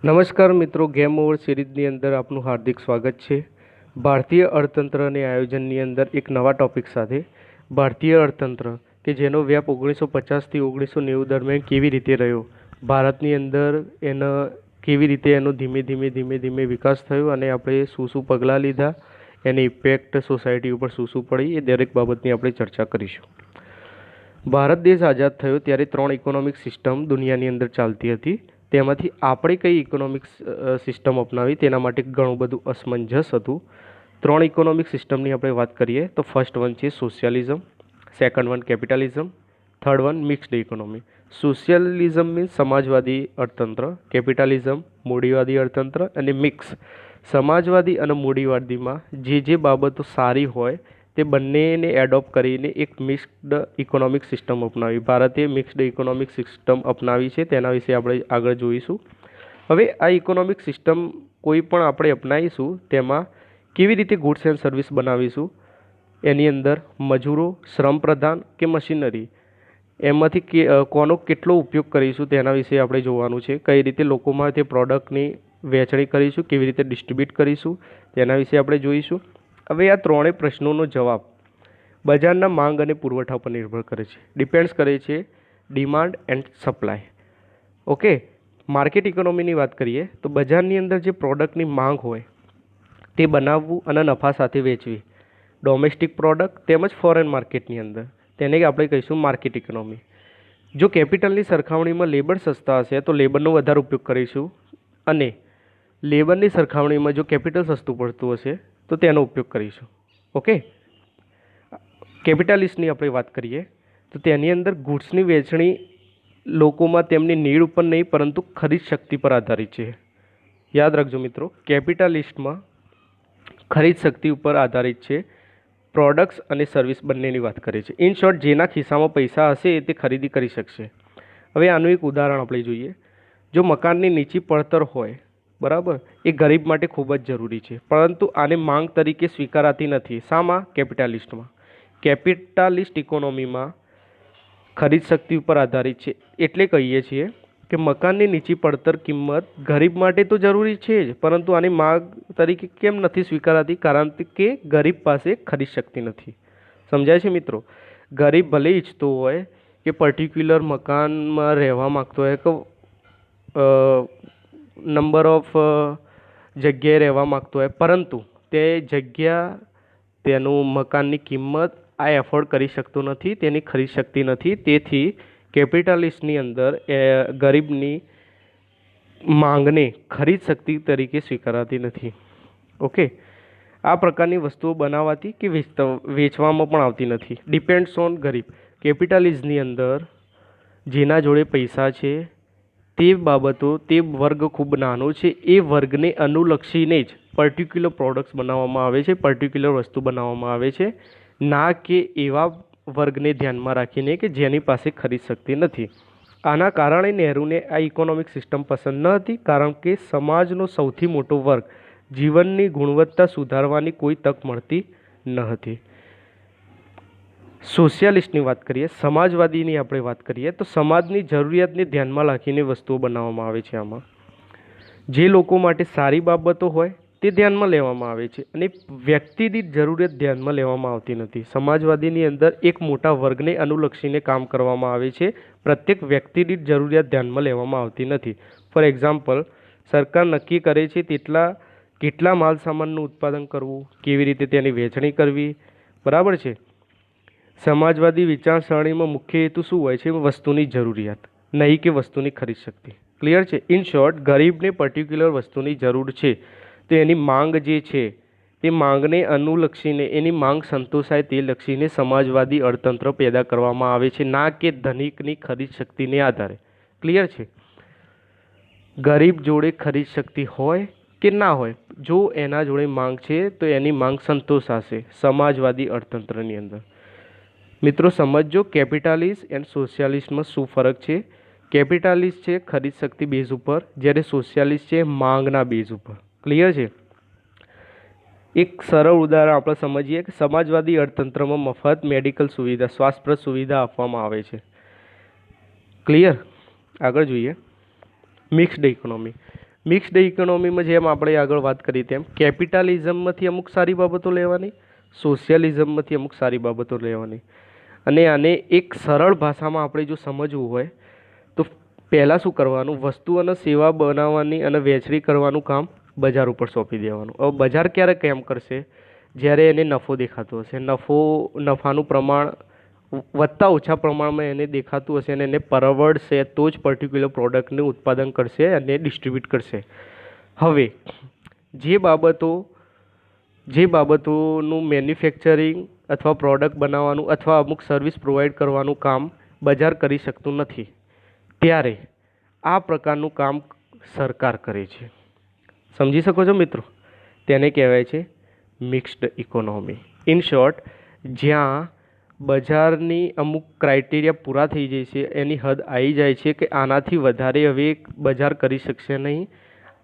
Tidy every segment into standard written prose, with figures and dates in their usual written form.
નમસ્કાર મિત્રો, game over સિરીઝની અંદર આપનું હાર્દિક સ્વાગત છે। ભારતીય અર્થતંત્ર અને આયોજનની અંદર એક નવા ટોપિક સાથે ભારતીય અર્થતંત્ર કે જેનો વ્યાપ 1950થી 1990 દરમિયાન કેવી રીતે રહ્યો, ભારતની અંદર કેવી રીતે એનો ધીમે ધીમે વિકાસ થયો અને આપણે શું પગલાં લીધા, એની ઇફેક્ટ સોસાયટી ઉપર શું પડી, એ દરેક બાબતની આપણે ચર્ચા કરીશું। ભારત દેશ આઝાદ થયો ત્યારે 3 ઇકોનોમિક સિસ્ટમ દુનિયાની અંદર ચાલતી હતી। તેમાંથી આપણે કઈ ઇકોનોમિક સિસ્ટમ અપનાવી તેના માટે ઘણું બધું અસમંજસ હતું। 3 ઇકોનોમિક સિસ્ટમની આપણે વાત કરીએ તો ફર્સ્ટ વન છે socialism, second one capitalism, third one mixed economy. Socialism means સમાજવાદી અર્થતંત્ર, કેપિટલિઝમ મૂડીવાદી અર્થતંત્ર અને મિક્સ સમાજવાદી અને મૂડીવાદીમાં જે બાબતો સારી હોય તે બંનેને એડોપ્ટ કરીને એક મિક્સ્ડ ઇકોનોમિક સિસ્ટમ અપનાવી। ભારતે મિક્સ્ડ ઇકોનોમિક સિસ્ટમ અપનાવી છે, તેના વિશે આપણે આગળ જોઈશું। હવે આ ઇકોનોમિક સિસ્ટમ કોઈ પણ આપણે અપનાવીશું તેમાં કેવી રીતે ગુડ્સ એન્ડ સર્વિસ બનાવીશું, એની અંદર મજૂરો, શ્રમ પ્રધાન કે મશીનરી, એમાંથી કોનો કેટલો ઉપયોગ કરીશું તેના વિશે આપણે જોવાનું છે। કઈ રીતે લોકોમાં તે પ્રોડક્ટની વેચણી કરીશું, કેવી રીતે ડિસ્ટ્રીબ્યુટ કરીશું તેના વિશે આપણે જોઈશું। હવે આ ત્રણેય પ્રશ્નોનો જવાબ બજારના માંગ અને પુરવઠા પર નિર્ભર કરે છે, ડિપેન્ડ્સ કરે છે demand and supply. Okay, market ઇકોનોમીની વાત કરીએ તો બજારની અંદર જે પ્રોડક્ટની માંગ હોય તે બનાવવું અને નફા સાથે વેચવી, ડોમેસ્ટિક પ્રોડક્ટ તેમજ ફોરેન માર્કેટની અંદર, તેને આપણે કહીશું માર્કેટ ઇકોનોમી। જો કેપિટલની સરખામણીમાં લેબર સસ્તા હશે તો લેબરનો વધારે ઉપયોગ કરીશું અને લેબરની સરખામણીમાં જો કેપિટલ સસ્તું પડતું હશે તો તેનો ઉપયોગ કરીશું। ઓકે, કેપિટાલિસ્ટની આપણે વાત કરીએ તો તેની અંદર ગુડ્સની વેચણી લોકોમાં તેમની નીડ ઉપર નહીં પરંતુ ખરીદ શક્તિ પર આધારિત છે। યાદ રાખજો મિત્રો, કેપિટાલિસ્ટમાં ખરીદ શક્તિ ઉપર આધારિત છે, પ્રોડક્ટ્સ અને સર્વિસ બંનેની વાત કરે છે। ઇન શોર્ટ, જેના ખિસ્સામાં પૈસા હશે તે ખરીદી કરી શકશે। હવે આનું એક ઉદાહરણ આપણે જોઈએ। જો મકાનની નીચી પડતર હોય, બરાબર, એ ગરીબ માટે ખૂબ જ જરૂરી છે, પરંતુ આને માંગ તરીકે સ્વીકારાતી નથી। શામાં? કેપિટાલિસ્ટમાં। કેપિટાલિસ્ટ ઇકોનોમીમાં ખરીદ શક્તિ ઉપર આધારિત છે, એટલે કહીએ છીએ કે મકાનની નીચી પડતર કિંમત ગરીબ માટે તો જરૂરી છે જ, પરંતુ આની માંગ તરીકે કેમ નથી સ્વીકારાતી? કારણ કે ગરીબ પાસે ખરીદ શક્તિ નથી। સમજાય છે મિત્રો? ગરીબ ભલે ઈચ્છતો હોય કે પર્ટિક્યુલર મકાનમાં રહેવા માગતો હોય કે નંબર ઓફ જગ્યાએ રહેવા માગતો હોય, પરંતુ તે જગ્યા, તેનું મકાનની કિંમત આ એફોર્ડ કરી શકતો નથી, તેની ખરીદ શક્તિ નથી। તેથી કેપિટાલિસ્ટની અંદર ગરીબની માંગને ખરીદ શક્તિ તરીકે સ્વીકારાતી નથી। ઓકે, આ પ્રકારની વસ્તુઓ બનાવવાથી કે વેચવામાં પણ આવતી નથી। ડિપેન્ડ્સ ઓન ગરીબ। કેપિટાલિઝમની અંદર જેના જોડે પૈસા છે તે બાબતો, તે વર્ગ ખૂબ નાનો છે, એ વર્ગને અનુલક્ષીને જ પર્ટિક્યુલર પ્રોડક્ટ્સ બનાવવામાં આવે છે, પર્ટિક્યુલર વસ્તુ બનાવવામાં આવે છે, ના કે એવા વર્ગને ધ્યાનમાં રાખીને કે જેની પાસે ખરીદ શક્તિ નથી। આના કારણે નહેરુને આ ઇકોનોમિક સિસ્ટમ પસંદ ન હતી, કારણ કે સમાજનો સૌથી મોટો વર્ગ જીવનની ગુણવત્તા સુધારવાની કોઈ તક મળતી ન હતી। સોશિયાલિસ્ટની વાત કરીએ, સમાજવાદીની આપણે વાત કરીએ તો સમાજની જરૂરિયાતને ધ્યાનમાં રાખીને વસ્તુઓ બનાવવામાં આવે છે। આમાં જે લોકો માટે સારી બાબતો હોય તે ધ્યાનમાં લેવામાં આવે છે અને વ્યક્તિ દીઠ જરૂરિયાત ધ્યાનમાં લેવામાં આવતી નથી। સમાજવાદીની અંદર એક મોટા વર્ગને અનુલક્ષીને કામ કરવામાં આવે છે, પ્રત્યેક વ્યક્તિ દીઠ જરૂરિયાત ધ્યાનમાં લેવામાં આવતી નથી। ફોર એક્ઝામ્પલ, સરકાર નક્કી કરે છે કેટલા માલ સામાનનું ઉત્પાદન કરવું, કેવી રીતે તેની વેચણી કરવી, બરાબર છે। સમાજવાદી વિચારસરણીમાં મુખ્ય હેતુ શું હોય છે? વસ્તુની જરૂરિયાત, નહીં કે વસ્તુની ખરીદ શક્તિ। ક્લિયર છે? ઇન શોર્ટ, ગરીબને પર્ટિક્યુલર વસ્તુની જરૂર છે તો એની માંગ જે છે તે માંગને અનુલક્ષીને, એની માંગ સંતોષાય તે લક્ષીને સમાજવાદી અર્થતંત્ર પેદા કરવામાં આવે છે, ના કે ધનિકની ખરીદ શક્તિને આધારે। ક્લિયર છે? ગરીબ જોડે ખરીદ શક્તિ હોય કે ના હોય, જો એના જોડે માંગ છે તો એની માંગ સંતોષાશે સમાજવાદી અર્થતંત્રની અંદર। મિત્રો સમજો, કેપિટાલિસ્ટ એન્ડ સોશિયાલિસ્ટમાં શું ફરક છે? કેપિટાલિસ્ટ છે ખરીદ શક્તિ બેઝ ઉપર, જ્યારે સોશિયાલિસ્ટ છે માંગના બેઝ ઉપર। ક્લિયર છે? એક સરળ ઉદાહરણ આપણે સમજીએ કે સમાજવાદી અર્થતંત્રમાં મફત મેડિકલ સુવિધા, શ્વાસપ્રદ સુવિધા આપવામાં આવે છે। ક્લિયર? આગળ જોઈએ મિક્સ્ડ ઇકોનોમી। મિક્સ્ડ ઇકોનોમીમાં જેમ આપણે આગળ વાત કરી તેમ કેપિટલિઝમમાંથી અમુક સારી બાબતો લેવાની, સોશિયલિઝમમાંથી અમુક સારી બાબતો લેવાની, અને આને એક સરળ ભાષામાં આપણે જો સમજવું હોય તો પહેલાં શું કરવાનું, વસ્તુ અને સેવા બનાવવાની અને વહેંચણી કરવાનું કામ બજાર ઉપર સોંપી દેવાનું. હવે બજાર ક્યારે કેમ કરશે? જ્યારે એને નફો દેખાતો હશે. નફાનું પ્રમાણ વધતા ઓછા પ્રમાણમાં એને દેખાતું હશે અને એને પરવડશે તો જ પર્ટિક્યુલર પ્રોડક્ટનું ઉત્પાદન કરશે અને ડિસ્ટ્રીબ્યુટ કરશે. હવે જે બાબતોનું મેન્યુફેક્ચરિંગ અથવા પ્રોડક્ટ બનાવવાનું અથવા અમુક સર્વિસ પ્રોવાઈડ કરવાનું કામ બજાર કરી શકતું નથી, ત્યારે આ પ્રકારનું કામ સરકાર કરે છે. સમજી શકો છો મિત્રો? તેને કહેવાય છે મિક્સ્ડ ઇકોનોમી. ઇન શોર્ટ, જ્યાં બજારની અમુક ક્રાઇટેરિયા પૂરા થઈ જાય છે, એની હદ આવી જાય છે કે આનાથી વધારે હવે બજાર કરી શકશે નહીં,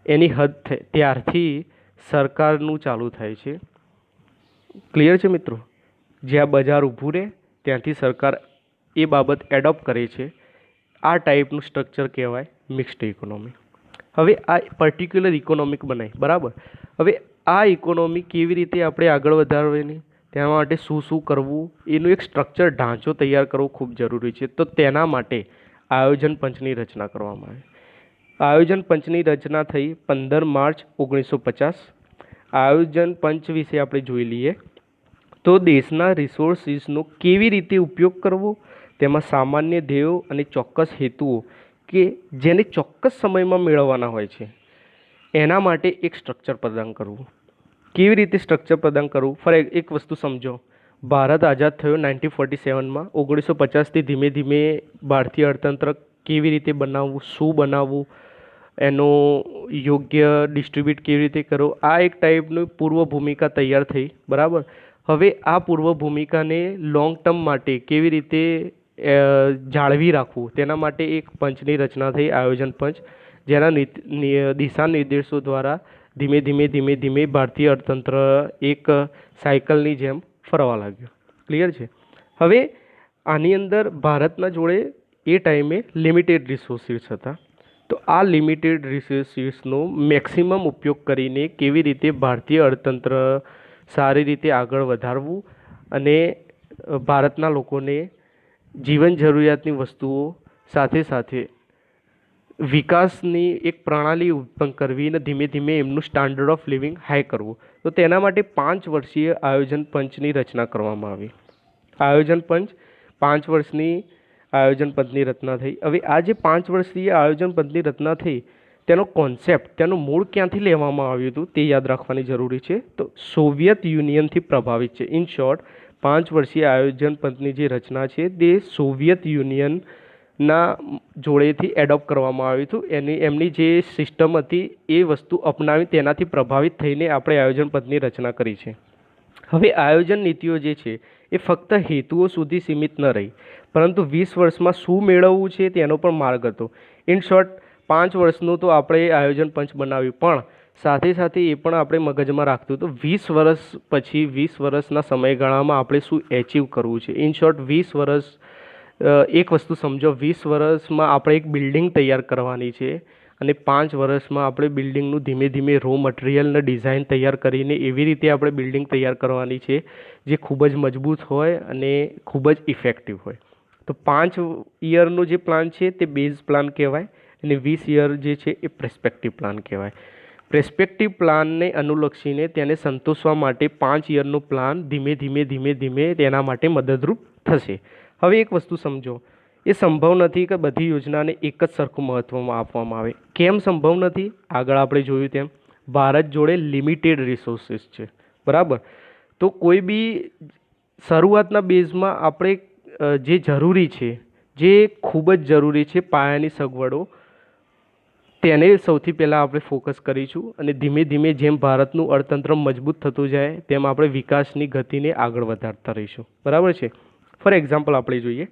એની હદ ત્યારથી સરકારનું ચાલુ થાય છે. ક્લિયર છે મિત્રો? જ્યાં બજાર ઊભું રહે ત્યાંથી સરકાર એ બાબત એડોપ્ટ કરે છે. આ ટાઈપનું સ્ટ્રક્ચર કહેવાય મિક્સ્ડ ઇકોનોમી. હવે આ પર્ટિક્યુલર ઇકોનોમિક બનાવી, બરાબર. હવે આ ઇકોનોમી કેવી રીતે આપણે આગળ વધારવાની, તેના માટે શું શું કરવું, એનું એક સ્ટ્રક્ચર ઢાંચો તૈયાર કરવો ખૂબ જરૂરી છે. તો તેના માટે આયોજન પંચની રચના કરવામાં આવી. આયોજન પંચની રચના થઈ 15 માર્ચ 1950. આયોજન પંચ વિશે આપણે જોઈ લઈએ તો દેશના રિસોર્સિસનો કેવી રીતે ઉપયોગ કરવો, તેમાં સામાન્ય ધ્યેયો અને ચોક્કસ હેતુઓ કે જેને ચોક્કસ સમયમાં મેળવવાના હોય છે, એના માટે એક સ્ટ્રક્ચર પ્રદાન કરવું. કેવી રીતે સ્ટ્રક્ચર પ્રદાન કરવું? એક વસ્તુ સમજો. ભારત આઝાદ થયો 1947માં. 1950થી ધીમે ધીમે ભારતીય અર્થતંત્ર કેવી રીતે બનાવવું, શું બનાવવું, એનો યોગ્ય ડિસ્ટ્રીબ્યુટ કેવી રીતે કરવો, આ એક ટાઈપની પૂર્વ ભૂમિકા તૈયાર થઈ, બરાબર. હવે આ પૂર્વ ભૂમિકાને લોંગ ટર્મ માટે કેવી રીતે જાળવી રાખવું, તેના માટે એક પંચની રચના થઈ, આયોજન પંચ, જેના દિશા નિર્દેશો દ્વારા ધીમે ધીમે ભારતીય અર્થતંત્ર એક સાયકલની જેમ ફરવા લાગ્યું. ક્લિયર છે? હવે આની અંદર ભારતના જોડે એ ટાઈમે લિમિટેડ રિસોર્સિસ હતા. તો આ લિમિટેડ રિસોર્સિસનો મેક્સિમમ ઉપયોગ કરીને કેવી રીતે ભારતીય અર્થતંત્ર સારી રીતે આગળ વધારવું અને ભારતના લોકોને જીવન જરૂરિયાતની વસ્તુઓ સાથે સાથે વિકાસની એક પ્રણાલી ઉત્પન્ન કરવી અને ધીમે ધીમે એમનું સ્ટાન્ડર્ડ ઓફ લિવિંગ હાઈ કરવું. તો તેના માટે 5 વર્ષીય આયોજન પંચની રચના કરવામાં આવી. આયોજન પંચ 5 વર્ષની આયોજન પંચની રચના થઈ. હવે આ જે 5 વર્ષીય આયોજન પંચની રચના થઈ, તેનો કોન્સેપ્ટ, તેનું મૂળ ક્યાંથી લેવામાં આવ્યું હતું તે યાદ રાખવાની જરૂરી છે. તો સોવિયત યુનિયનથી પ્રભાવિત છે. ઇન શોર્ટ, 5 વર્ષીય આયોજન પંચની જે રચના છે તે સોવિયત યુનિયનના જોડેથી એડોપ્ટ કરવામાં આવ્યું હતું. એમની જે સિસ્ટમ હતી એ વસ્તુ અપનાવી તેનાથી પ્રભાવિત થઈને આપણે આયોજન પંચની રચના કરી છે. હવે આયોજન નીતિઓ જે છે એ ફક્ત હેતુઓ સુધી સીમિત ન રહી, પરંતુ 20 વર્ષમાં શું મેળવવું છે તેનો પણ માર્ગ હતો. ઇન શોર્ટ, 5 વર્ષનું તો આપણે આયોજન પંચ બનાવ્યું, પણ સાથે સાથે એ પણ આપણે મગજમાં રાખતું તો 20 વર્ષ પછી 20 વર્ષના સમયગાળામાં આપણે શું એચીવ કરવું છે. ઇન શોર્ટ, 20 વર્ષ એક વસ્તુ સમજો, 20 વર્ષમાં આપણે એક બિલ્ડિંગ તૈયાર કરવાની છે અને 5 વર્ષમાં આપણે બિલ્ડિંગનું ધીમે ધીમે રો મટીરિયલને ડિઝાઇન તૈયાર કરીને એવી રીતે આપણે બિલ્ડિંગ તૈયાર કરવાની છે જે ખૂબ જ મજબૂત હોય અને ખૂબ જ ઇફેક્ટિવ હોય. તો 5 યરનો જે પ્લાન છે તે બેઝ પ્લાન કહેવાય અને 20 યર જે છે એ પ્રેસ્પેક્ટિવ પ્લાન કહેવાય. પ્રેસ્પેક્ટિવ પ્લાનને અનુલક્ષીને તેને સંતોષવા માટે 5 યરનો પ્લાન ધીમે ધીમે તેના માટે મદદરૂપ થશે. હવે એક વસ્તુ સમજો, એ સંભવ નથી કે બધી યોજનાને એક જ સરખું મહત્ત્વ આપવામાં આવે. કેમ સંભવ નથી? આગળ આપણે જોયું તેમ ભારત જોડે લિમિટેડ રિસોર્સિસ છે, બરાબર. તો કોઈ બી શરૂઆતના બેઝમાં આપણે જે જરૂરી છે, જે ખૂબ જ જરૂરી છે, પાયાની સગવડો, તેને સૌથી પહેલાં આપણે ફોકસ કરીશું અને ધીમે ધીમે જેમ ભારતનું અર્થતંત્ર મજબૂત થતું જાય તેમ આપણે વિકાસની ગતિને આગળ વધારતા રહીશું, બરાબર છે. ફોર એક્ઝામ્પલ આપણે જોઈએ,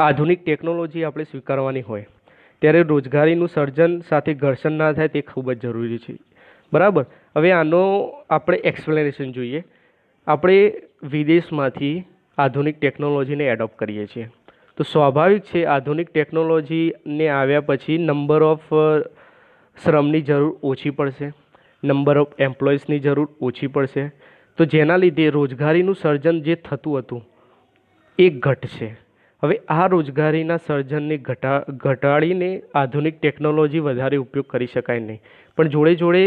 આધુનિક ટેકનોલોજી આપણે સ્વીકારવાની હોય ત્યારે રોજગારીનું સર્જન સાથે ઘર્ષણ ના થાય તે ખૂબ જ જરૂરી છે, બરાબર. હવે આનો આપણે એક્સપ્લેનેશન જોઈએ. આપણે વિદેશમાંથી આધુનિક ટેકનોલોજીને એડોપ્ટ કરીએ છીએ, તો સ્વાભાવિક છે આધુનિક ટેકનોલોજીને આવ્યા પછી નંબર ઓફ શ્રમની જરૂર ઓછી પડશે, નંબર ઓફ એમ્પ્લોઈઝની જરૂર ઓછી પડશે, તો જેના લીધે રોજગારીનું સર્જન જે થતું હતું એ ઘટશે. હવે આ રોજગારીના સર્જનને ઘટાડીને આધુનિક ટેકનોલોજી વધારે ઉપયોગ કરી શકાય નહીં, પણ જોડે જોડે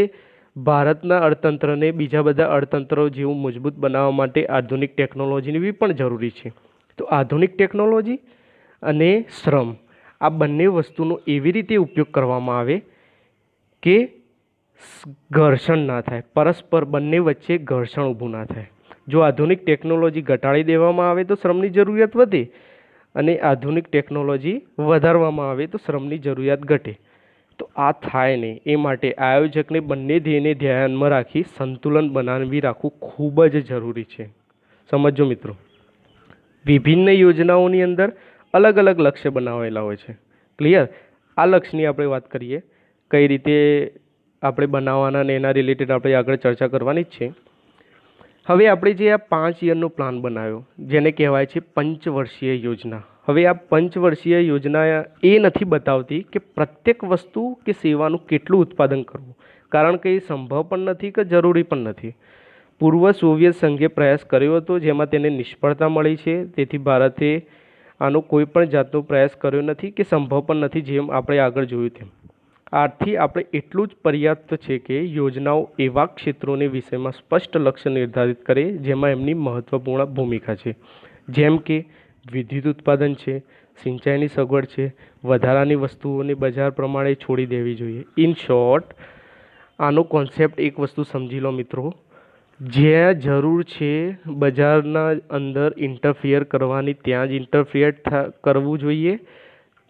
ભારતના અર્થતંત્રને બીજા બધા અર્થતંત્રો જેવું મજબૂત બનાવવા માટે આધુનિક ટેકનોલોજીની બી પણ જરૂરી છે. તો આધુનિક ટેકનોલોજી અને શ્રમ આ બંને વસ્તુનો એવી રીતે ઉપયોગ કરવામાં આવે કે ઘર્ષણ ના થાય, પરસ્પર બંને વચ્ચે ઘર્ષણ ઊભું ના થાય. જો આધુનિક ટેકનોલોજી ઘટાડી દેવામાં આવે તો શ્રમની જરૂરિયાત વધે, અને આધુનિક ટેકનોલોજી વધારવામાં આવે તો શ્રમની જરૂરિયાત ઘટે. તો આ થાય નહીં, એ માટે આયોજકને બંને ધ્યેયને ધ્યાનમાં રાખી સંતુલન બનાવી રાખવું ખૂબ જ જરૂરી છે. સમજો મિત્રો, વિભિન્ન યોજનાઓની અંદર અલગ અલગ લક્ષ્ય બનાવેલા હોય છે. ક્લિયર? આ લક્ષ્યની આપણે વાત કરીએ, કઈ રીતે આપણે બનાવવાના ને એના રિલેટેડ આપણે આગળ ચર્ચા કરવાની જ છે. હવે આપણે જે આ 5 યરનો પ્લાન બનાવ્યો, જેને કહેવાય છે પંચવર્ષીય યોજના. હવે આ પંચવર્ષીય યોજના એ નથી બતાવતી કે પ્રત્યેક વસ્તુ કે સેવાનું કેટલું ઉત્પાદન કરવું, કારણ કે એ સંભવ પણ નથી કે જરૂરી પણ નથી. પૂર્વ સોવિયત સંઘે પ્રયાસ કર્યો હતો, જેમાં તેને નિષ્ફળતા મળી છે. તેથી ભારતે આનો કોઈ પણ જાતનો પ્રયાસ કર્યો નથી કે સંભવ પણ નથી, જેમ આપણે આગળ જોયું તેમ. આથી આપણે એટલું જ પર્યાપ્ત છે કે યોજનાઓ એવા ક્ષેત્રોને વિષયમાં સ્પષ્ટ લક્ષ્ય નિર્ધારિત કરે જેમાં એમની મહત્વપૂર્ણ ભૂમિકા છે, જેમ કે વિદ્યુત ઉત્પાદન છે, સિંચાઈની સગવડ છે, વધારાની વસ્તુઓને બજાર પ્રમાણે છોડી દેવી જોઈએ. ઇન શોર્ટ, આનો કોન્સેપ્ટ એક વસ્તુ સમજી લો મિત્રો, જ્યાં જરૂર છે બજારના અંદર ઇન્ટરફિયર કરવાની ત્યાં જ ઇન્ટરફિયર કરવું જોઈએ.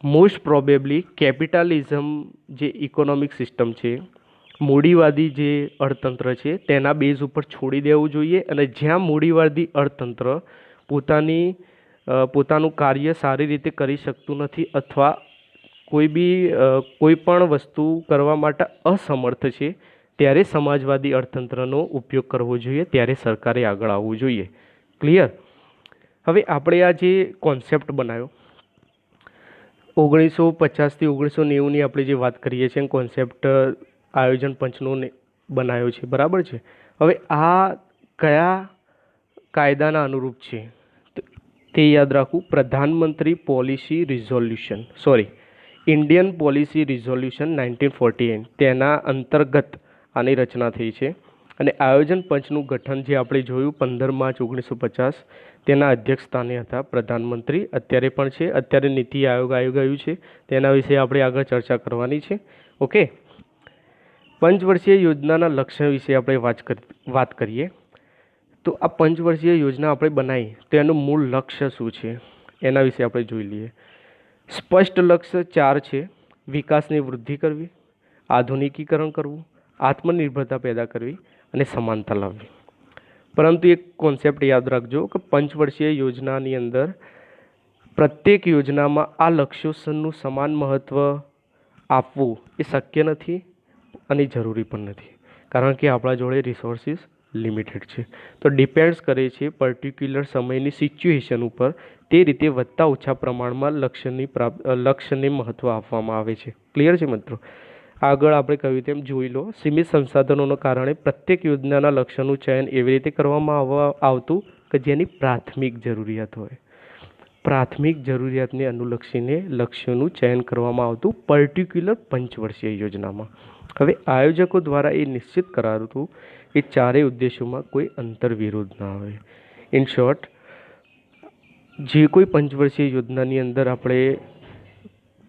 મોસ્ટ પ્રોબેબલી કેપિટલિઝમ જે ઇકોનોમિક સિસ્ટમ છે, મૂડીવાદી જે અર્થતંત્ર છે, તેના બેઝ ઉપર છોડી દેવું જોઈએ. અને જ્યાં મૂડીવાદી અર્થતંત્ર પોતાનું કાર્ય સારી રીતે કરી શકતું નથી અથવા કોઈ પણ વસ્તુ કરવા માટે અસમર્થ છે, ત્યારે સમાજવાદી અર્થતંત્રનો ઉપયોગ કરવો જોઈએ, ત્યારે સરકારે આગળ આવવું જોઈએ. ક્લિયર? હવે આપણે આ જે કોન્સેપ્ટ બનાવ્યો 1950થી 1990ની આપણે જે વાત કરીએ છીએ, કોન્સેપ્ટ આયોજન પંચનો બનાવ્યો છે, બરાબર છે. હવે આ કયા કાયદાના અનુરૂપ છે તે યાદ રાખવું. પ્રધાનમંત્રી policy resolution, Indian policy resolution 1948, તેના અંતર્ગત આની રચના થઈ છે. અને આયોજન પંચનું ગઠન જે આપણે જોયું 15 માર્ચ 1950, તેના અધ્યક્ષ સ્થાને હતા પ્રધાનમંત્રી. અત્યારે પણ છે, અત્યારે નીતિ આયોગ આવી ગયું છે, તેના વિશે આપણે આગળ ચર્ચા કરવાની છે. ઓકે, પંચવર્ષીય યોજનાના લક્ષ્ય વિશે આપણે વાત કરીએ. તો આ પંચવર્ષીય યોજના આપણે બનાવી તો એનું મૂળ લક્ષ્ય શું છે એના વિશે આપણે જોઈ લઈએ. સ્પષ્ટ લક્ષ્ય 4 છે: વિકાસની વૃદ્ધિ કરવી, આધુનિકીકરણ કરવું, આત્મનિર્ભરતા પેદા કરવી અને સમાનતા લાવવી. પરંતુ એક કોન્સેપ્ટ યાદ રાખજો કે પંચવર્ષીય યોજનાની અંદર પ્રત્યેક યોજનામાં આ લક્ષ્યોનું સમાન મહત્ત્વ આપવું એ શક્ય નથી અને જરૂરી પણ નથી, કારણ કે આપણા જોડે રિસોર્સિસ લિમિટેડ છે. તો ડિપેન્ડ્સ કરે છે પર્ટિક્યુલર સમયની સિચ્યુએશન ઉપર, તે રીતે વધતા ઓછા પ્રમાણમાં લક્ષ્યને મહત્ત્વ આપવામાં આવે છે. ક્લિયર છે મિત્રો? આગળ આપણે કહ્યું તેમ જોઈ લો, સીમિત સંસાધનોના કારણે પ્રત્યેક યોજનાના લક્ષ્યનું ચયન એવી રીતે કરવામાં આવતું કે જેની પ્રાથમિક જરૂરિયાત હોય. પ્રાથમિક જરૂરિયાતને અનુલક્ષીને લક્ષ્યોનું ચયન કરવામાં આવતું પર્ટિક્યુલર પંચવર્ષીય યોજનામાં. હવે આયોજકો દ્વારા એ નિશ્ચિત કરાતું કે ચારેય ઉદ્દેશોમાં કોઈ અંતર્વિરોધ ના આવે. ઇન શોર્ટ, જે કોઈ પંચવર્ષીય યોજનાની અંદર આપણે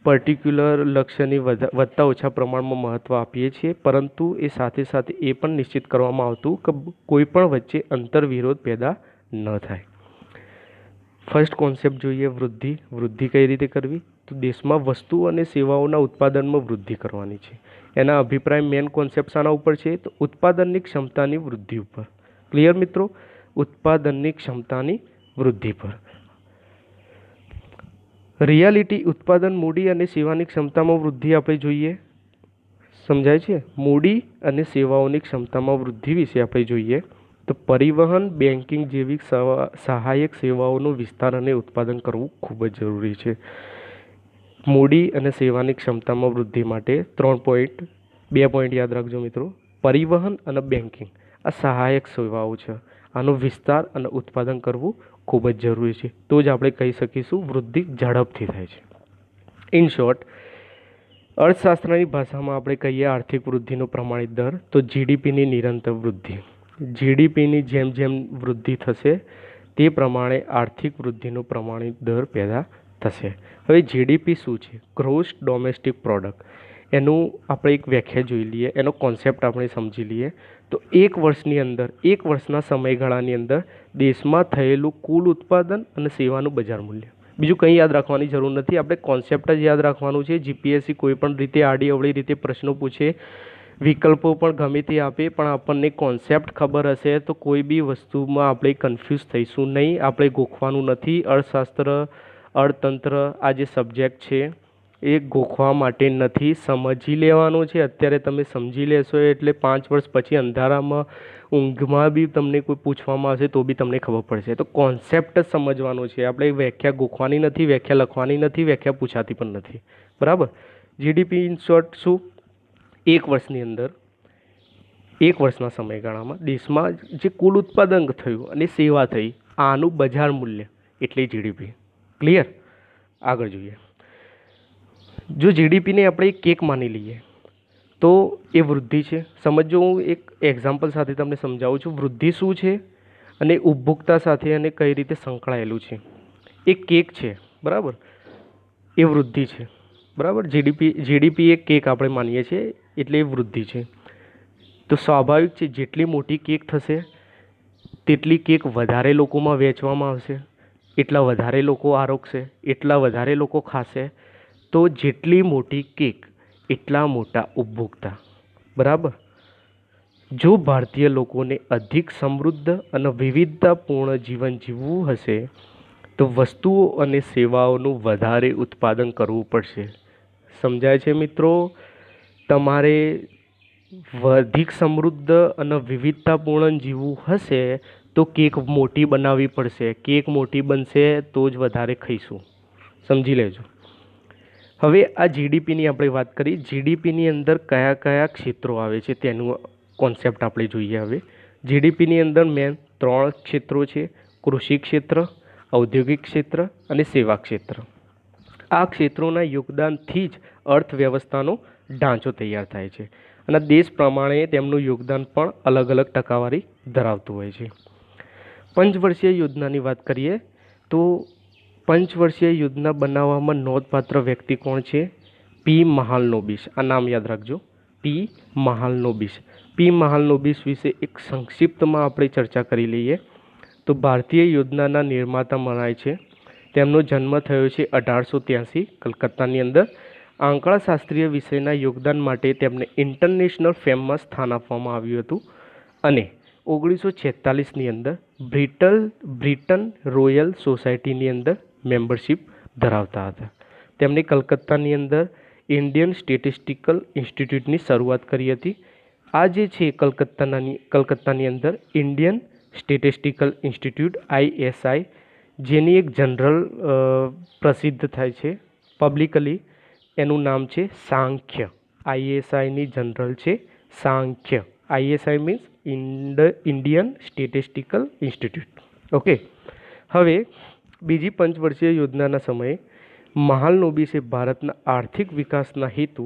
પર્ટિક્યુલર લક્ષ્યની વધતા ઓછા પ્રમાણમાં મહત્ત્વ આપીએ છીએ, પરંતુ એ સાથે સાથે એ પણ નિશ્ચિત કરવામાં આવતું કે કોઈ પણ વચ્ચે અંતર્વિરોધ પેદા ન થાય. ફર્સ્ટ કોન્સેપ્ટ જોઈએ, વૃદ્ધિ. વૃદ્ધિ કઈ રીતે કરવી? તો દેશમાં વસ્તુ અને સેવાઓના ઉત્પાદનમાં વૃદ્ધિ કરવાની છે. એના અભિપ્રાય મેન કોન્સેપ્ટ શાના ઉપર છે? તો ઉત્પાદનની ક્ષમતાની વૃદ્ધિ ઉપર. ક્લિયર મિત્રો? ઉત્પાદનની ક્ષમતાની વૃદ્ધિ પર. રિયાલિટી, ઉત્પાદન, મૂડી અને સેવાની ક્ષમતામાં વૃદ્ધિ આપણે જોઈએ. સમજાય છે? મૂડી અને સેવાઓની ક્ષમતામાં વૃદ્ધિ વિશે આપણે જોઈએ તો પરિવહન, બેન્કિંગ જેવી સહાયક સેવાઓનું વિસ્તાર અને ઉત્પાદન કરવું ખૂબ જ જરૂરી છે. મૂડી અને સેવાની ક્ષમતામાં વૃદ્ધિ માટે 3 પોઈન્ટ 2 પોઈન્ટ યાદ રાખજો મિત્રો. પરિવહન અને બેન્કિંગ આ સહાયક સેવાઓ છે. આનો વિસ્તાર અને ઉત્પાદન કરવું ખૂબ જ જરૂરી છે. તો જ આપણે કહી શકીશું વૃદ્ધિ ઝડપથી થાય છે. ઇન શોર્ટ, અર્થશાસ્ત્રની ભાષામાં આપણે કહીએ આર્થિક વૃદ્ધિનો પ્રમાણિત દર તો જીડીપીની નિરંતર વૃદ્ધિ. જીડીપીની જેમ જેમ વૃદ્ધિ થશે તે પ્રમાણે આર્થિક વૃદ્ધિનો પ્રમાણિત દર પેદા થશે. હવે જીડીપી શું છે? Gross domestic product. એનું આપણે એક વ્યાખ્યા જોઈ લઈએ, એનો કોન્સેપ્ટ આપણે સમજી લઈએ. તો એક વર્ષની અંદર, એક વર્ષના સમયગાળાની અંદર દેશમાં થયેલું કુલ ઉત્પાદન અને સેવાનું બજાર મૂલ્ય. બીજું કંઈ યાદ રાખવાની જરૂર નથી, આપણે કોન્સેપ્ટ જ યાદ રાખવાનું છે. જીપીએસસી કોઈ પણ રીતે આડી અવળી રીતે પ્રશ્નો પૂછે, વિકલ્પો પણ ગમે તે આપે, પણ આપણને કોન્સેપ્ટ ખબર હશે તો કોઈ બી વસ્તુમાં આપણે કન્ફ્યુઝ થઈશું નહીં. આપણે ગોખવાનું નથી. અર્થશાસ્ત્ર, અર્થતંત્ર આ જે સબ્જેક્ટ છે એ ગોખવા માટે નથી, સમજી લેવાનું છે. અત્યારે તમે સમજી લેશો એટલે 5 વર્ષ પછી અંધારામાં ઊંઘમાં બી તમને કોઈ પૂછવામાં આવશે તો બી તમને ખબર પડશે. તો કોન્સેપ્ટ જ સમજવાનો છે. આપણે વ્યાખ્યા ગોખવાની નથી, વ્યાખ્યા લખવાની નથી, વ્યાખ્યા પૂછાતી પણ નથી. બરાબર. જીડીપી ઇન શોર્ટ શું? એક વર્ષની અંદર, એક વર્ષના સમયગાળામાં દેશમાં જે કુલ ઉત્પાદન થયું અને સેવા થઈ આનું બજાર મૂલ્ય એટલે જીડીપી. ક્લિયર? આગળ જોઈએ. જો જીડીપીને આપણે એક કેક માની લઈએ તો એ વૃદ્ધિ છે. સમજો, હું એક એક્ઝામ્પલ સાથે તમને સમજાવું છું વૃદ્ધિ શું છે અને ઉપભોક્તા સાથે અને કઈ રીતે સંકળાયેલું છે. એક કેક છે, બરાબર, એ વૃદ્ધિ છે. બરાબર. જીડીપી એક કેક આપણે માનીએ છીએ એટલે એ વૃદ્ધિ છે. તો સ્વાભાવિક છે જેટલી મોટી કેક થશે તેટલી કેક વધારે લોકોમાં વેચવામાં આવશે, એટલા વધારે લોકો આરોગશે, એટલા વધારે લોકો ખાશે. તો જેટલી મોટી કેક એટલા મોટા ઉપભોક્તા. બરાબર. જો ભારતીય લોકોને અધિક સમૃદ્ધ અને વિવિધતાપૂર્ણ જીવન જીવવું હશે તો વસ્તુઓ અને સેવાઓનું વધારે ઉત્પાદન કરવું પડશે. સમજાય છે મિત્રો? તમારે અધિક સમૃદ્ધ અને વિવિધતાપૂર્ણ જીવવું હશે તો કેક મોટી બનાવવી પડશે. કેક મોટી બનશે તો જ વધારે ખાઈશું. સમજી લેજો. હવે આ જીડીપીની આપણે વાત કરી. જીડીપીની અંદર કયા કયા ક્ષેત્રો આવે છે તેનું કોન્સેપ્ટ આપણે જોઈએ. હવે જીડીપીની અંદર મેન 3 ક્ષેત્રો છે: કૃષિ ક્ષેત્ર, ઔદ્યોગિક ક્ષેત્ર અને સેવા ક્ષેત્ર. આ ક્ષેત્રોના યોગદાનથી જ અર્થવ્યવસ્થાનો ઢાંચો તૈયાર થાય છે અને દેશ પ્રમાણે તેમનું યોગદાન પણ અલગ અલગ ટકાવારી ધરાવતું હોય છે. પંચવર્ષીય યોજનાની વાત કરીએ તો પંચવર્ષીય યોજના બનાવવામાં નોંધપાત્ર વ્યક્તિ કોણ છે? પી મહાલનોબિસ. આ નામ યાદ રાખજો, પી મહાલનોબિસ. પી મહાલનોબિસ વિશે એક સંક્ષિપ્તમાં આપણે ચર્ચા કરી લઈએ. તો ભારતીય યોજનાના નિર્માતા મનાય છે. તેમનો જન્મ થયો છે 1883 કલકત્તાની અંદર. આંકડાશાસ્ત્રીય વિષયના યોગદાન માટે તેમને ઇન્ટરનેશનલ ફેમમાં સ્થાન આપવામાં આવ્યું હતું અને 1946ની અંદર બ્રિટન રોયલ સોસાયટીની અંદર મેમ્બરશિપ ધરાવતા હતા. તેમણે કલકત્તાની અંદર ઇન્ડિયન સ્ટેટિસ્ટિકલ ઇન્સ્ટિટ્યૂટની શરૂઆત કરી હતી. આ જે છે કલકત્તાની અંદર ઇન્ડિયન સ્ટેટિસ્ટિકલ ઇન્સ્ટિટ્યૂટ ISI, જેની એક જનરલ પ્રસિદ્ધ થાય છે પબ્લિકલી, એનું નામ છે સાંખ્ય. ISIની જનરલ છે સાંખ્ય. ISI means Indian statistical institute. Okay. હવે બીજી પંચવર્ષીય યોજનાના સમયે મહાલનોબિસે ભારતના આર્થિક વિકાસના હેતુ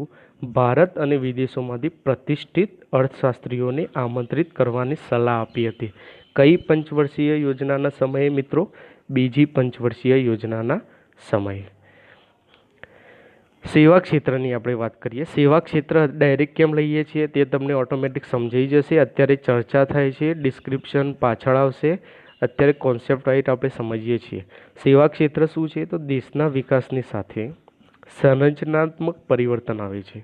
ભારત અને વિદેશોમાંથી પ્રતિષ્ઠિત અર્થશાસ્ત્રીઓને આમંત્રિત કરવાની સલાહ આપી હતી. કઈ પંચવર્ષીય યોજનાના સમયે મિત્રો? બીજી પંચવર્ષીય યોજનાના સમયે. સેવા ક્ષેત્રની આપણે વાત કરીએ. સેવા ક્ષેત્ર ડાયરેક્ટ કેમ લઈએ છીએ તે તમને ઓટોમેટિક સમજાઈ જશે. અત્યારે ચર્ચા થાય છે, ડિસ્ક્રિપ્શન પાછળ આવશે. અત્યારે કોન્સેપ્ટ રાઇટ આપણે સમજીએ છીએ. સેવા ક્ષેત્ર શું છે? તો દેશના વિકાસની સાથે સંરચનાત્મક પરિવર્તન આવે છે,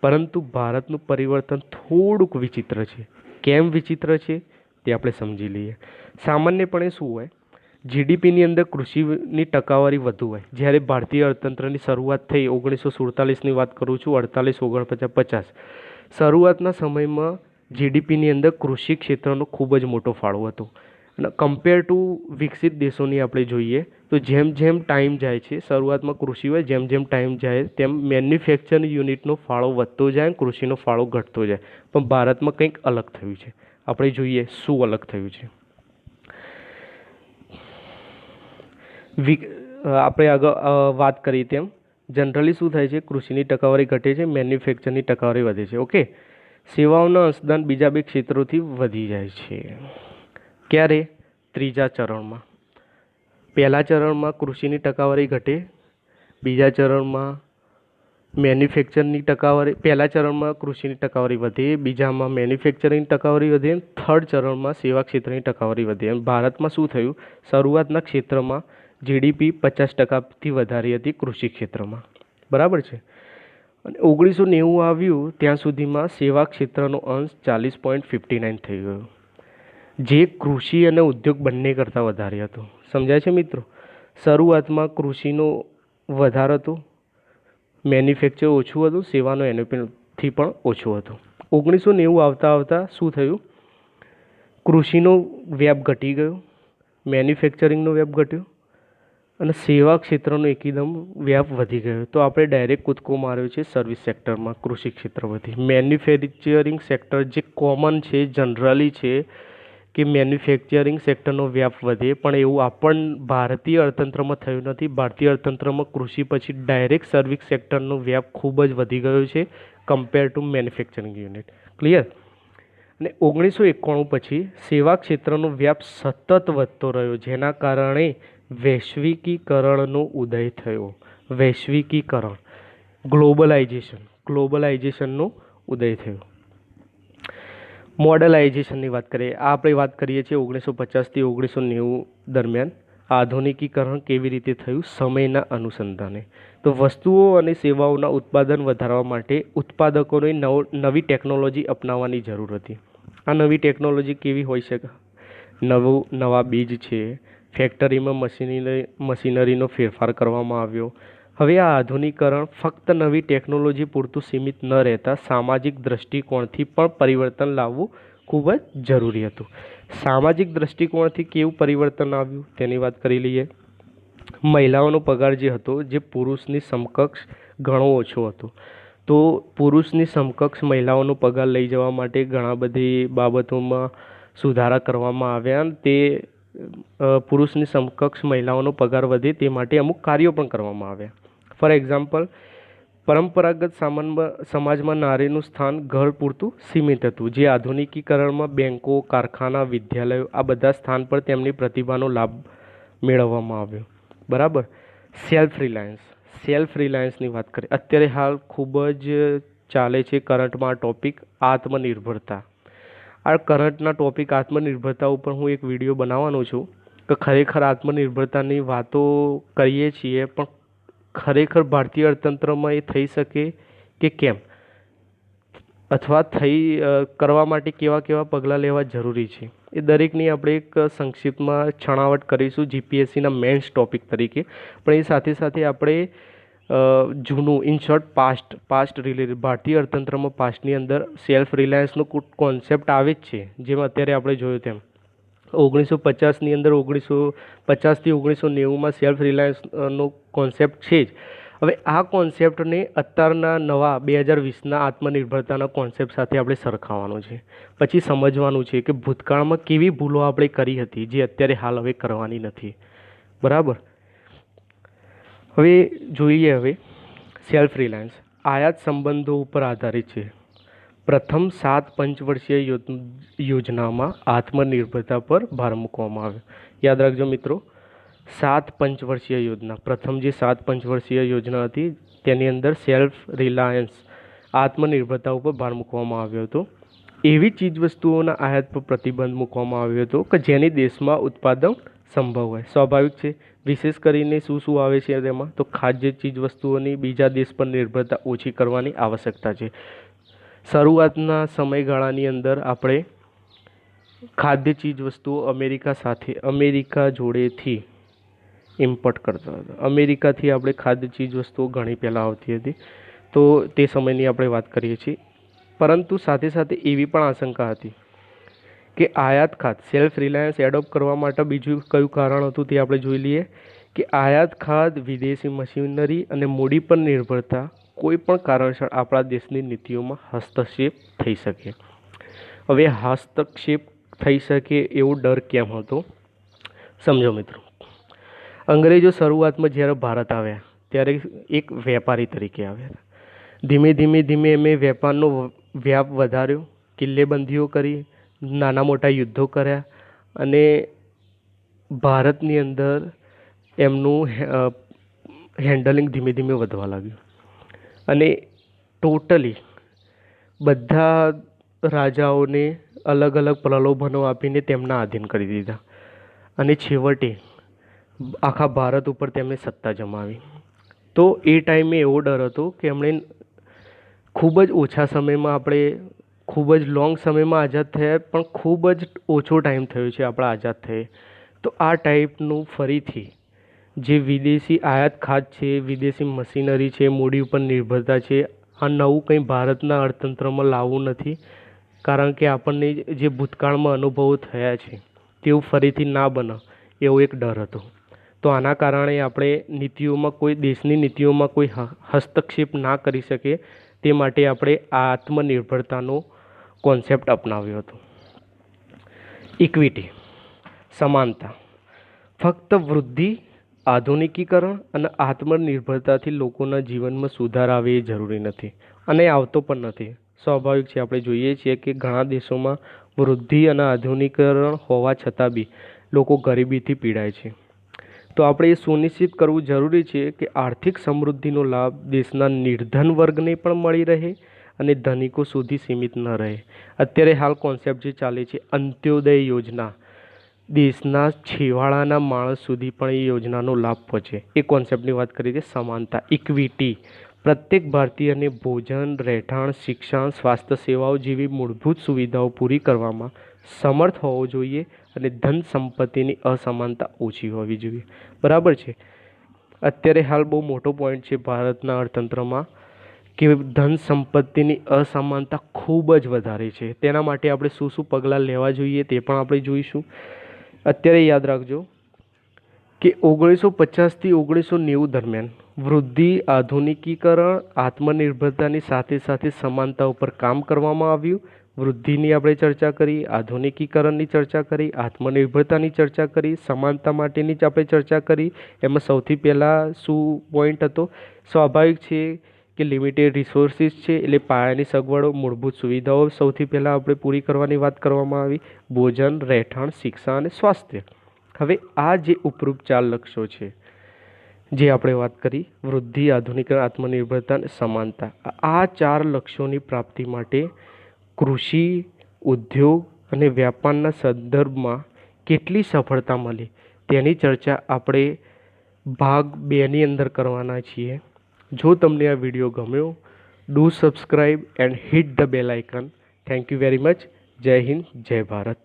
પરંતુ ભારતનું પરિવર્તન થોડુંક વિચિત્ર છે. કેમ વિચિત્ર છે તે આપણે સમજી લઈએ. સામાન્યપણે શું હોય? જીડીપીની અંદર કૃષિની ટકાવારી વધુ હોય. જ્યારે ભારતીય અર્થતંત્રની શરૂઆત થઈ 1947ની વાત કરું છું, 48, 49, 50, શરૂઆતના સમયમાં જીડીપીની અંદર કૃષિ ક્ષેત્રનો ખૂબ જ મોટો ફાળો હતો અને કમ્પેર ટુ વિકસિત દેશોની આપણે જોઈએ તો જેમ જેમ ટાઈમ જાય છે, શરૂઆતમાં કૃષિ હોય, જેમ જેમ ટાઈમ જાય તેમ મેન્યુફેક્ચરિંગ યુનિટનો ફાળો વધતો જાય અને કૃષિનો ફાળો ઘટતો જાય. પણ ભારતમાં કંઈક અલગ થયું છે. આપણે જોઈએ શું અલગ થયું છે. આપણે આગળ વાત કરી તેમ જનરલી શું થાય છે, કૃષિની ટકાવારી ઘટે છે, મેન્યુફેક્ચરની ટકાવારી વધે છે. ઓકે, સેવાઓના અંશદાન બીજા બે ક્ષેત્રોથી વધી જાય છે. ક્યારે? ત્રીજા ચરણમાં. પહેલા ચરણમાં કૃષિની ટકાવારી ઘટે, બીજા ચરણમાં મેન્યુફેક્ચરની ટકાવારી, પહેલા ચરણમાં કૃષિની ટકાવારી વધે, બીજામાં મેન્યુફેક્ચરિંગની ટકાવારી વધે, થર્ડ ચરણમાં સેવા ક્ષેત્રની ટકાવારી વધે. અને ભારતમાં શું થયું, શરૂઆતના ક્ષેત્રમાં જીડીપી 50%થી વધારી હતી કૃષિ ક્ષેત્રમાં. બરાબર છે. અને 1990 આવ્યું ત્યાં સુધીમાં સેવા ક્ષેત્રનો અંશ 40.59 થઈ ગયો, જે કૃષિ અને ઉદ્યોગ બંને કરતાં વધારે હતો. સમજાય છે મિત્રો? શરૂઆતમાં કૃષિનો વધારો હતો, મેન્યુફેક્ચર ઓછું હતું, સેવાનો એનઓપીથી પણ ઓછું હતું. 1990 આવતા શું થયું, કૃષિનો વ્યાપ ઘટી ગયો, મેન્યુફેક્ચરિંગનો વ્યાપ ઘટ્યો અને સેવા ક્ષેત્રનો એકદમ વ્યાપ વધી ગયો. તો આપણે ડાયરેક્ટ કૂદકો માર્યો છે સર્વિસ સેક્ટરમાં, કૃષિ ક્ષેત્ર વધી. મેન્યુફેક્ચરિંગ સેક્ટર જે કોમન છે, જનરલી છે કે મેન્યુફેક્ચરિંગ સેક્ટરનો વ્યાપ વધે, પણ એવું આપણ ભારતીય અર્થતંત્રમાં થયું નથી. ભારતીય અર્થતંત્રમાં કૃષિ પછી ડાયરેક્ટ સર્વિસ સેક્ટરનો વ્યાપ ખૂબ જ વધી ગયો છે compare to manufacturing unit. Clear? અને 1991 પછી સેવા ક્ષેત્રનો વ્યાપ સતત વધતો રહ્યો, જેના કારણે વૈશ્વિકીકરણનો ઉદય થયો. વૈશ્વિકીકરણ, ગ્લોબલાઇઝેશનનો ઉદય થયો. મોડલાઇઝેશનની વાત કરીએ, આ આપણે વાત કરીએ છીએ 1950થી 1990 દરમિયાન. આધુનિકીકરણ કેવી રીતે થયું? સમયના અનુસંધાને. તો વસ્તુઓ અને સેવાઓના ઉત્પાદન વધારવા માટે ઉત્પાદકોને નવી ટેકનોલોજી અપનાવવાની જરૂર હતી. આ નવી ટેકનોલોજી કેવી હોઈ શકે? નવા બીજ છે, ફેક્ટરીમાં મશીનરીનો ફેરફાર કરવામાં આવ્યો. હવે આ આધુનિકીકરણ ફક્ત નવી ટેકનોલોજી પૂરતું સીમિત ન રહેતા સામાજિક દૃષ્ટિકોણથી પણ પરિવર્તન લાવવું ખૂબ જ જરૂરી હતું. સામાજિક દૃષ્ટિકોણથી કેવું પરિવર્તન આવ્યું તેની વાત કરી લઈએ. મહિલાઓનો પગાર જે હતો, જે પુરુષની સમકક્ષ ઘણો ઓછો હતો. તો પુરુષની સમકક્ષ મહિલાઓનો પગાર લઈ જવા માટે ઘણા બધી બાબતોમાં સુધારા કરવામાં આવ્યા. તે પુરુષની સમકક્ષ મહિલાઓનો પગાર વધે તે માટે અમુક કાર્યો પણ કરવામાં આવ્યા. ફોર એક્ઝામ્પલ, પરંપરાગત સમાજમાં નારીનું સ્થાન ઘર પૂરતું સીમિત હતું, જે આધુનિકીકરણમાં બેંકો, કારખાના, વિદ્યાલયો આ બધા સ્થાન પર તેમની પ્રતિભાનો લાભ મેળવવામાં આવ્યો. બરાબર. સેલ્ફ રિલાયન્સની વાત કરીએ, અત્યારે હાલ ખૂબ જ ચાલે છે કરંટમાં ટોપિક આત્મનિર્ભરતા. આ કરંટના ટોપિક આત્મનિર્ભરતા ઉપર હું એક વિડીયો બનાવવાનો છું કે ખરેખર આત્મનિર્ભરતાની વાતો કરીએ છીએ, પણ ખરેખર ભારતીય અર્થતંત્રમાં એ થઈ શકે કે કેમ, અથવા કરવા માટે કેવા પગલાં લેવા જરૂરી છે, એ દરેકની આપણે એક સંક્ષિપ્તમાં છણાવટ કરીશું જીપીએસસીના મેન્સ ટોપિક તરીકે. પણ એ સાથે સાથે આપણે જૂનું ઇન શોર્ટ પાસ્ટ રિલેટેડ ભારતીય અર્થતંત્રમાં પાસ્ટની અંદર સેલ્ફ રિલાયન્સનો કોન્સેપ્ટ આવે જ છે, જેમાં અત્યારે આપણે જોયું તેમ 1950ની અંદર 1950થી 1990માં સેલ્ફ રિલાયન્સનો કોન્સેપ્ટ છે જ. હવે આ કોન્સેપ્ટને અત્યારના નવા 2020ના આત્મનિર્ભરતાના કોન્સેપ્ટ સાથે આપણે સરખાવવાનું છે. પછી સમજવાનું છે કે ભૂતકાળમાં કેવી ભૂલો આપણે કરી હતી જે અત્યારે હાલ હવે કરવાની નથી. બરાબર. હવે જોઈએ, હવે સેલ્ફ રિલાયન્સ આયાત સંબંધો ઉપર આધારિત છે. પ્રથમ 7 પંચવર્ષીય યોજનામાં આત્મનિર્ભરતા પર ભાર મૂકવામાં આવ્યો. યાદ રાખજો મિત્રો, 7 પંચવર્ષીય યોજના, પ્રથમ જે 7 પંચવર્ષીય યોજના હતી તેની અંદર સેલ્ફ રિલાયન્સ આત્મનિર્ભરતા ઉપર ભાર મૂકવામાં આવ્યો હતો. એવી ચીજવસ્તુઓના આયાત પર પ્રતિબંધ મૂકવામાં આવ્યો હતો કે જેની દેશમાં ઉત્પાદન સંભવ હોય. સ્વાભાવિક છે. વિશેષ કરીને શું આવે છે તેમાં? તો ખાદ્ય ચીજવસ્તુઓની બીજા દેશ પર નિર્ભરતા ઓછી કરવાની આવશ્યકતા છે. શરૂઆતના સમયગાળાની અંદર આપણે ખાદ્ય ચીજવસ્તુઓ અમેરિકા જોડેથી ઇમ્પોર્ટ કરતા હતા. અમેરિકાથી આપણે ખાદ્ય ચીજવસ્તુઓ ઘણી પહેલાં આવતી હતી, તો તે સમયની આપણે વાત કરીએ છીએ. પરંતુ સાથે સાથે એવી પણ આશંકા હતી કે આયાત ખાત સેલ્ફ રિલાયન્સ એડોપ્ટ કરવા માટે બીજું કયું કારણ હતું તે આપણે જોઈ લઈએ કે આયાત ખાત વિદેશી મશીનરી અને મૂડી પર નિર્ભરતા કોઈ પણ કારણસર આપણા દેશની નીતિઓમાં હસ્તક્ષેપ થઈ શકે. હવે હસ્તક્ષેપ થઈ શકે એવો ડર કેમ હતો સમજો મિત્રો. અંગ્રેજો શરૂઆતમાં જ્યારે ભારત આવ્યા ત્યારે એક વેપારી તરીકે આવ્યા. ધીમે એમણે વેપારનો વ્યાપ વધાર્યો, કિલ્લેબંધીઓ કરી, નાના મોટા યુદ્ધો કર્યા અને ભારતની અંદર એમનું હેન્ડલિંગ ધીમે વધવા લાગ્યું અને ટોટલી બધા રાજાઓને અલગ પ્રલોભનો આપીને તેમના આધીન કરી દીધા અને છેવટે આખા ભારત ઉપર તેમણે સત્તા જમાવી. તો એ ટાઈમે એવો ડર હતો કે એમણે ખૂબ જ ઓછા સમયમાં ખૂબ જ લોંગ સમયમાં આઝાદ થયા, પણ ખૂબ જ ઓછો ટાઈમ થયો છે આપણા આઝાદ થયે. તો આ ટાઈપનું ફરીથી જે વિદેશી આયાત ખાત છે, વિદેશી મશીનરી છે, મૂડી ઉપર નિર્ભરતા છે, આ નવું કંઈ ભારતના અર્થતંત્રમાં લાવવું નથી. કારણ કે આપણને જે ભૂતકાળમાં અનુભવો થયા છે તેવું ફરીથી ના બને એવો એક ડર હતો. તો આના કારણે આપણે દેશની નીતિઓમાં કોઈ હસ્તક્ષેપ ના કરી શકે તે માટે આપણે આત્મનિર્ભરતાનો કોન્સેપ્ટ અપનાવ્યો હતો. ઇક્વિટી, સમાનતા. ફક્ત વૃદ્ધિ, આધુનિકીકરણ અને આત્મનિર્ભરતાથી લોકોના જીવનમાં સુધાર આવે એ જરૂરી નથી અને આવતો પણ નથી. સ્વાભાવિક છે, આપણે જોઈએ છીએ કે ઘણા દેશોમાં વૃદ્ધિ અને આધુનિકીકરણ હોવા છતાં બી લોકો ગરીબીથી પીડાય છે. તો આપણે એ સુનિશ્ચિત કરવું જરૂરી છે કે આર્થિક સમૃદ્ધિનો લાભ દેશના નિર્ધન વર્ગને પણ મળી રહે અને ધનિકો સુધી સીમિત ન રહે. અત્યારે હાલ કોન્સેપ્ટ જે ચાલે છે અંત્યોદય યોજના, દેશના છેવાડાના માણસ સુધી પણ એ યોજનાનો લાભ પહોંચે, એ કોન્સેપ્ટની વાત કરી છે. સમાનતા, ઇક્વિટી. પ્રત્યેક ભારતીયને ભોજન, રહેઠાણ, શિક્ષણ, સ્વાસ્થ્ય સેવાઓ જેવી મૂળભૂત સુવિધાઓ પૂરી કરવામાં સમર્થ હોવો જોઈએ અને ધન સંપત્તિની અસમાનતા ઓછી હોવી જોઈએ. બરાબર છે. અત્યારે હાલ બહુ મોટો પોઈન્ટ છે ભારતના અર્થતંત્રમાં કે ધન સંપત્તિની અસમાનતા ખૂબ જ વધારે છે. તેના માટે આપણે શું પગલાં લેવા જોઈએ તે પણ આપણે જોઈશું. અત્યારે યાદ રાખજો કે 1950થી 1990 દરમિયાન વૃદ્ધિ, આધુનિકીકરણ, આત્મનિર્ભરતાની સાથે સમાનતા ઉપર કામ કરવામાં આવ્યું. વૃદ્ધિની આપણે ચર્ચા કરી, આધુનિકીકરણની ચર્ચા કરી, આત્મનિર્ભરતાની ચર્ચા કરી, સમાનતા માટેની જ આપણે ચર્ચા કરી. એમાં સૌથી પહેલાં શું પોઈન્ટ હતો? સ્વાભાવિક છે કે લિમિટેડ રિસોર્સિસ છે, એટલે પાયાની સગવડો, મૂળભૂત સુવિધાઓ સૌથી પહેલાં આપણે પૂરી કરવાની વાત કરવામાં આવી. ભોજન, રહેઠાણ, શિક્ષા અને સ્વાસ્થ્ય. હવે આ જે ઉપરોક્ત 4 લક્ષ્યો છે જે આપણે વાત કરી, વૃદ્ધિ, આધુનિકીકરણ, આત્મનિર્ભરતા અને સમાનતા, આ 4 લક્ષ્યોની પ્રાપ્તિ માટે કૃષિ, ઉદ્યોગ અને વ્યાપારના સંદર્ભમાં કેટલી સફળતા મળી તેની ચર્ચા આપણે ભાગ 2ની અંદર કરવાના છીએ. જો તમને આ વિડીયો ગમ્યો, do subscribe and hit the bell icon. Thank you very much. જય હિન્દ, જય ભારત.